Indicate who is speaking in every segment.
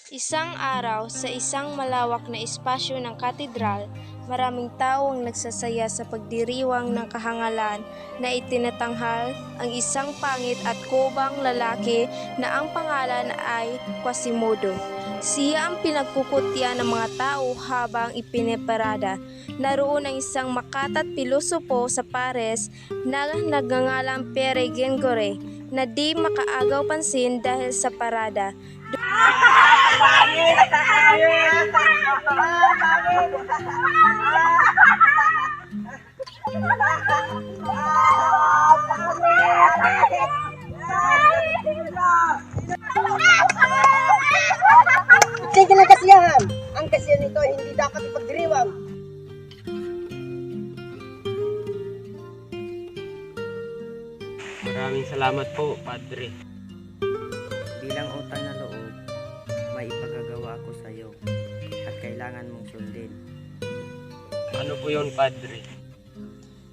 Speaker 1: Isang araw, sa isang malawak na espasyo ng katedral, maraming tao ang nagsasaya sa pagdiriwang ng kahangalan na itinatanghal ang isang pangit at kubang lalaki na ang pangalan ay Quasimodo. Siya ang pinagkukutya ng mga tao habang ipiniparada. Naroon ang isang makat at pilosopo sa Pares na nagngangalang Pere Gengore na di makaagaw pansin dahil sa parada.
Speaker 2: Sige ng kasiyahan. Ang kasiyahan nito ay hindi dapat ipagdiriwang.
Speaker 3: Maraming salamat po, Padre.
Speaker 4: Bilang utang na loob, may ipagagawa ko sa iyo at kailangan mong sundin.
Speaker 3: Ano po yun, Padre?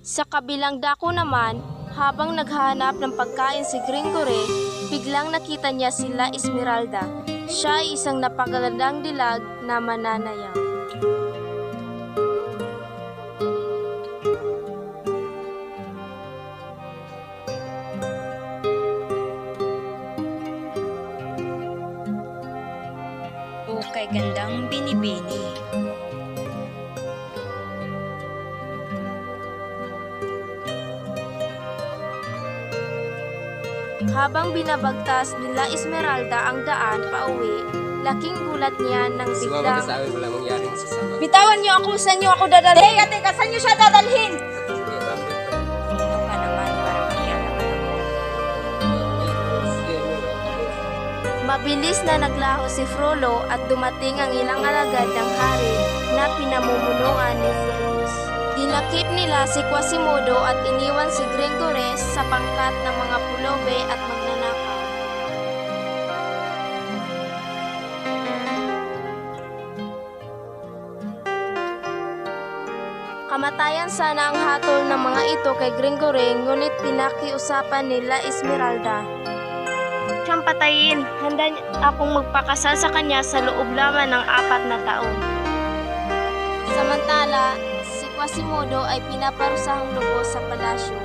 Speaker 1: Sa kabilang dako naman, habang naghahanap ng pagkain si Gringore, biglang nakita niya sila Esmeralda. Siya ay isang napakagandang dilag na mananayaw.
Speaker 5: O kay gandang binibini.
Speaker 1: Habang binabagtas nila Esmeralda ang daan pauwi, laking gulat niya nang biglang,
Speaker 3: amin wala mangyaring sasama.
Speaker 1: "Bitawan niyo ako! Saan niyo ako dadalhin?"
Speaker 2: Teka, saan niyo siya dadalhin?
Speaker 5: Ito ka naman para makialaman ako.
Speaker 1: Mabilis na naglaho si Frollo at dumating ang ilang alagad ng hari na pinamumunuan ni Phoebus. Dinakip nila si Quasimodo at iniwan si Gringore sa pangkat ng mga pulobe at magnanakaw. Kamatayan sana ang hatol ng mga ito kay Gringore, ngunit pinakiusapan nila Esmeralda siyang patayin. Handa akong magpakasal sa kanya sa loob lamang ng 4 na taon. Samantala, si Quasimodo ay pinaparusahang lubos sa palasyo.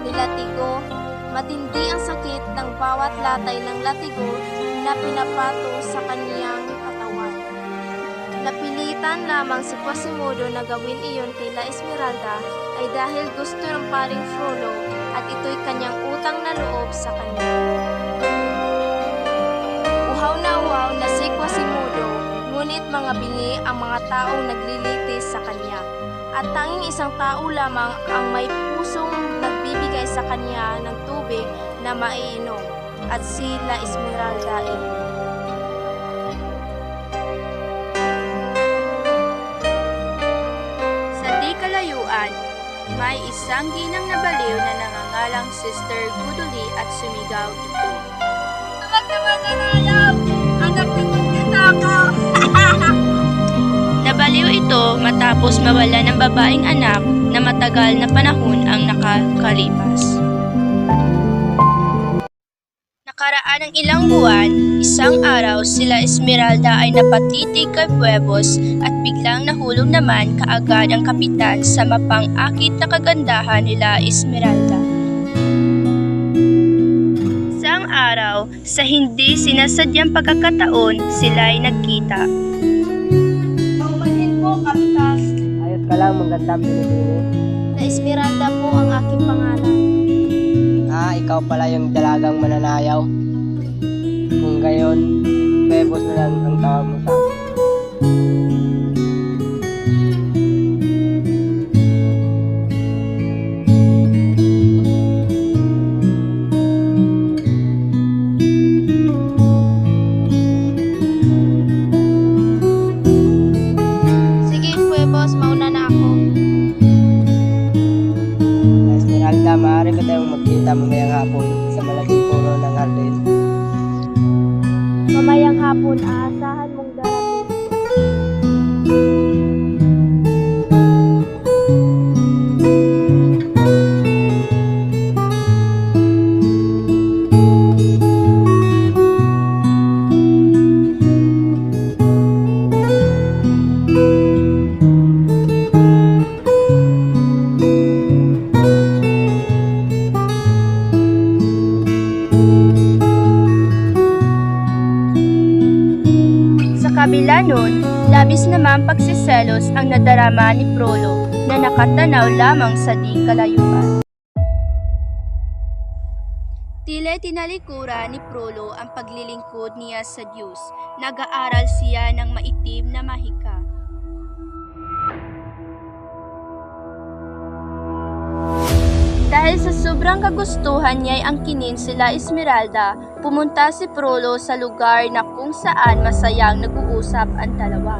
Speaker 1: Nilatigo, matindi ang sakit ng bawat latay ng latigo na pinapato sa kaniyang katawan. Napilitan lamang si Quasimodo na gawin iyon kay La Esmeralda ay dahil gusto ng paring Frollo at ito'y kanyang utang na loob sa kanya. Uhaw na si Quasimodo, ngunit mga bingi ang mga taong naglilitis sa kanya. At tanging isang tao lamang ang may pusong nagbibigay sa kanya ng tubig na maiinom, at si La Esmeralda ito.
Speaker 5: Sa di kalayuan, may isang ginang na baliw na nangangalang Sister Guduli at sumigaw ito. Nabaliw ito matapos mawala ng babaeng anak na matagal na panahon ang nakakalipas. Nakaraan ng ilang buwan, isang araw sila Esmeralda ay napatitig kay Phoebus at biglang nahulog naman kaagad ang kapitan sa mapang-akit na kagandahan nila Esmeralda. Isang araw, sa hindi sinasadyang pagkakataon, sila ay nagkita.
Speaker 1: Paumanhin po, Kapitan.
Speaker 2: Ayos ka lang, magandang binibini.
Speaker 1: La Esmeralda po ang aking pangalan.
Speaker 2: Ikaw pala yung dalagang mananayaw. Kung gayon, Pebos na lang ang tawag mo sa akin.
Speaker 1: Sige, Phoebus, mauna na ako.
Speaker 2: Esmeralda, maaari ba tayong magkita mamayang hapon sa malaking puno ng hardin?
Speaker 1: Mamayang hapon, aasahan mong darating.
Speaker 5: kabila nun, labis naman pagsiselos ang nadarama ni Prolo na nakatanaw lamang sa di kalayuan. Tila tinalikura ni Prolo ang paglilingkod niya sa Diyos. Nag-aaral siya ng maitim na mahika. Dahil sa sobrang kagustuhan niya'y angkinin sila Esmeralda, pumunta si Prolo sa lugar na kung saan masayang nag-uusap ang dalawa.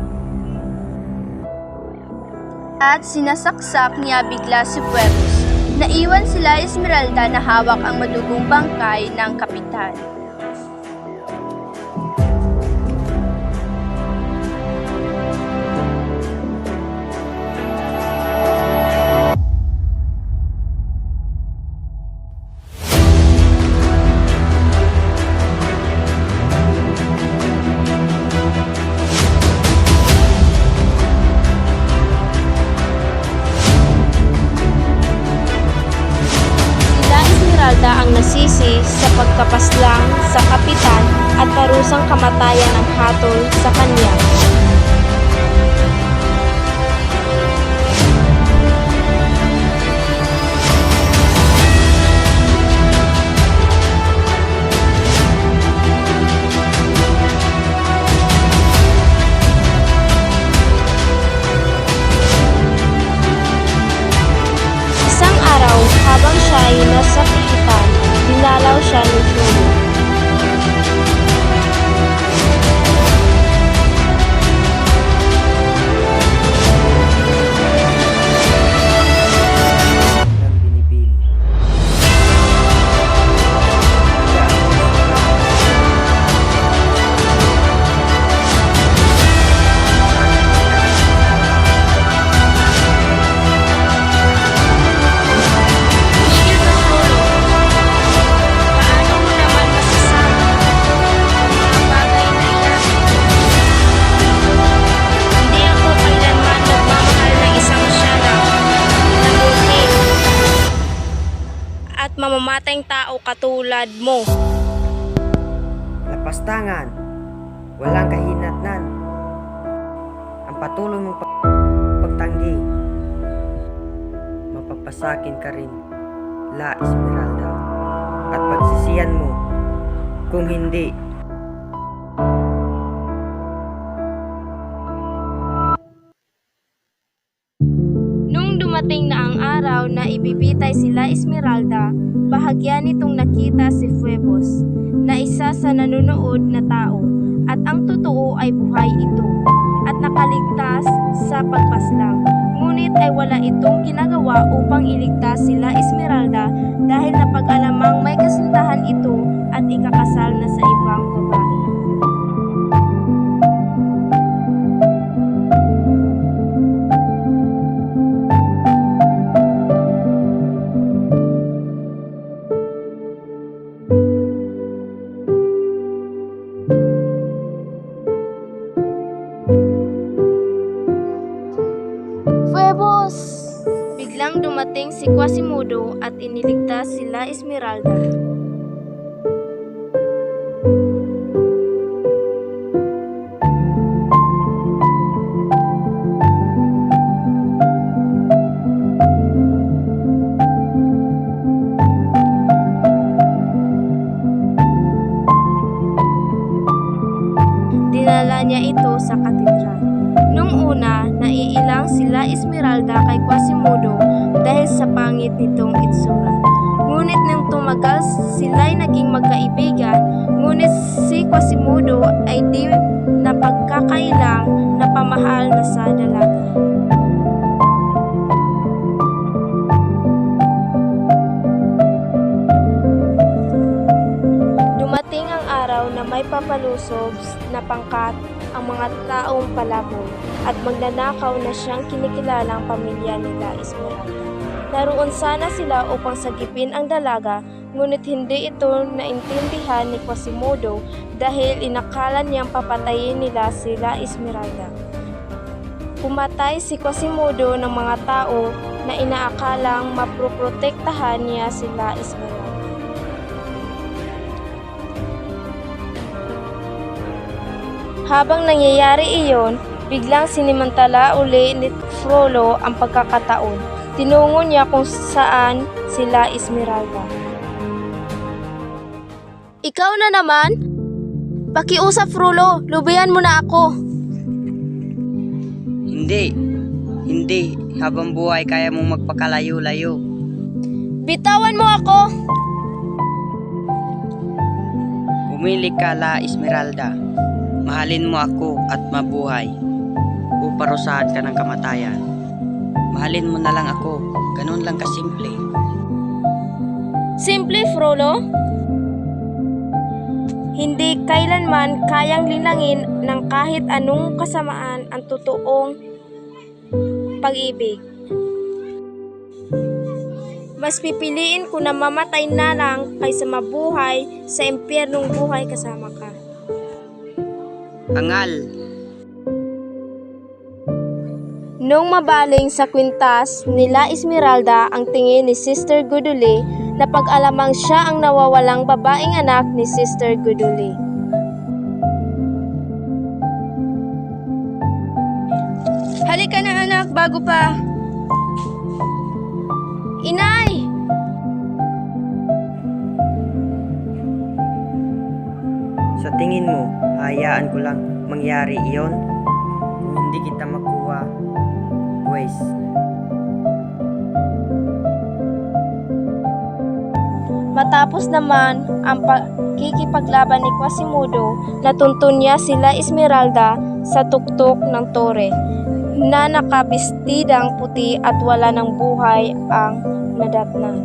Speaker 5: At sinasaksak niya bigla si Phoebus. Naiwan sila Esmeralda na hawak ang madugong bangkay ng kapitan.
Speaker 1: Ang nasisi sa pagkapaslang sa kapitan at parusang kamatayan ng hatol sa kanya. Isang araw, habang siya ay nasa pihitan, dinalaw siya ni Prolo.
Speaker 4: Ng binibili.
Speaker 1: Tigil ka, Prolo. Paano mo naman masasabi ang mga bagay na iyan? Hindi ako kailanman nagmamahal ng isang siyana na buti at mamamatayang tao katulad mo.
Speaker 4: Lapastangan, walang kahinatnan. Ang patuloy mong pagtanggi, mapapasakin ka rin, La Esmeralda, at pagsisiyan mo kung hindi.
Speaker 1: Nung dumating na ang araw na ibibitay sila Esmeralda, bahagya nitong nakita si Phoebus na isa sa nanunood na tao at ang totoo ay buhay ito at nakaligtas sa pagpaslang. Ngunit ay wala itong ginagawa upang iligtas sila Esmeralda dahil napag-alamang may kasintahan ito at ikakasal na sa ibang babae. Phoebus! Biglang dumating si Quasimodo at iniligtas sila Esmeralda. Dinala niya ito sa katedral. Nung una, naiilang sila Esmeralda kay Quasimodo dahil sa pangit nitong itsura. Ngunit nang tumagal, sila'y naging magkaibigan, ngunit si Quasimodo ay di napagkakailang na pamahal na sa dalaga. Dumating ang araw na may papalusob na pangkat ang mga taong palaboy at magnanakaw na siyang kinikilalang pamilya nila Esmeralda. Naroon sana sila upang sagipin ang dalaga, ngunit hindi ito naintindihan ni Quasimodo dahil inakala niyang papatayin nila sila Esmeralda. Pumatay si Quasimodo ng mga tao na inaakalang maproprotektahan niya sila Esmeralda. Habang nangyayari iyon, biglang sinimantala uli ni Frollo ang pagkakataon. Tinungo niya kung saan sila Esmeralda. Ikaw na naman? Pakiusap, Frollo, lubayan mo na ako.
Speaker 4: Hindi. Habang buhay kaya mong magpakalayo-layo.
Speaker 1: Bitawan mo ako!
Speaker 4: Pumili ka, La Esmeralda. Mahalin mo ako at mabuhay. O parusahan ka ng kamatayan. Mahalin mo na lang ako. Ganun lang kasimple.
Speaker 1: Simple, Frollo? Hindi kailanman kayang linangin ng kahit anong kasamaan ang totoong pag-ibig. Mas pipiliin ko na mamatay na lang kaysa mabuhay sa impyernong buhay kasama ka.
Speaker 4: Angal.
Speaker 1: Nung mabaling sa kwintas nila Esmeralda ang tingin ni Sister Gudule, napag-alamang siya ang nawawalang babaeng anak ni Sister Gudule. Halika na anak, bago pa. Inay!
Speaker 4: Sa tingin mo, hayaan ko lang mangyari iyon? Kung hindi kita makuha, Wes.
Speaker 1: Matapos naman ang pagkikipaglaban ni Quasimodo, natuntun niya sila Esmeralda sa tuktok ng tore na nakabistidang puti at wala ng buhay ang nadatnan.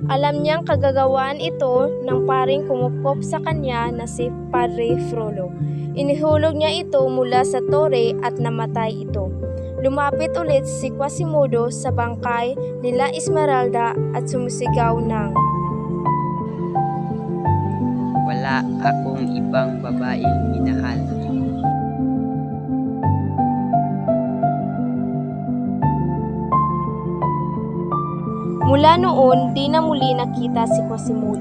Speaker 1: Alam niyang kagagawaan ito ng paring kumupkop sa kanya na si Padre Frollo. Inihulog niya ito mula sa tore at namatay ito. Lumapit ulit si Quasimodo sa bangkay nila Esmeralda at sumisigaw ng,
Speaker 4: Wala akong ibang babaeng minahal.
Speaker 1: Mula noon, di na muli nakita si Quasimodo.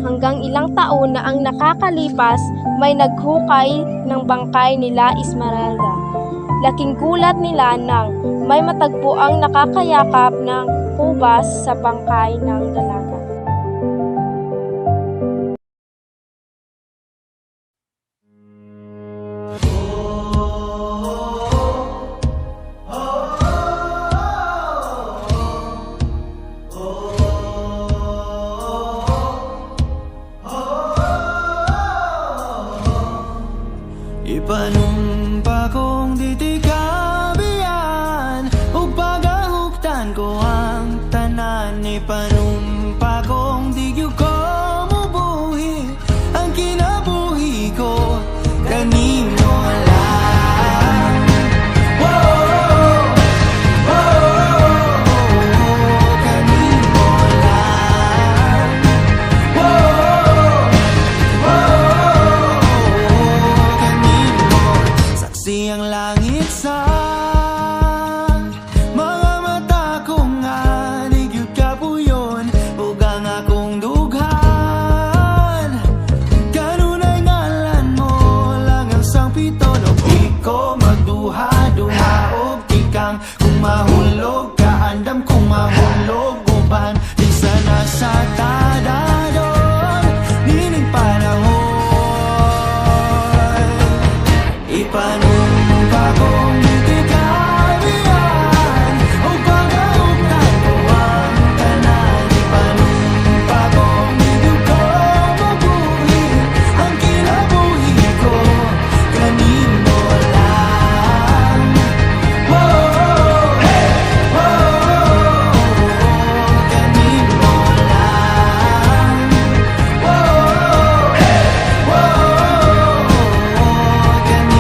Speaker 1: Hanggang ilang taon na ang nakakalipas, may naghukay ng bangkay nila Esmeralda. Laking gulat nila nang may matagpo ang nakakayakap ng kubas sa bangkay ng dalaga.
Speaker 6: Ipanumpa kong ditikabian ug pagahuktan ko ang tanan. Ipanumpa kong digyo ko mubuhi ang kinabuhi ko kanimo lang. Kanimo lang. Saksi ang langit sa mga mata kong anigyud kapuyon ug ang akong dughan. Kanunay ngalan mo lang ang sangpiton ug iko magduha-duha og tikang kung mahulog ka andam kung mahulog uban di sana sa tadadon nining panahon. Ipan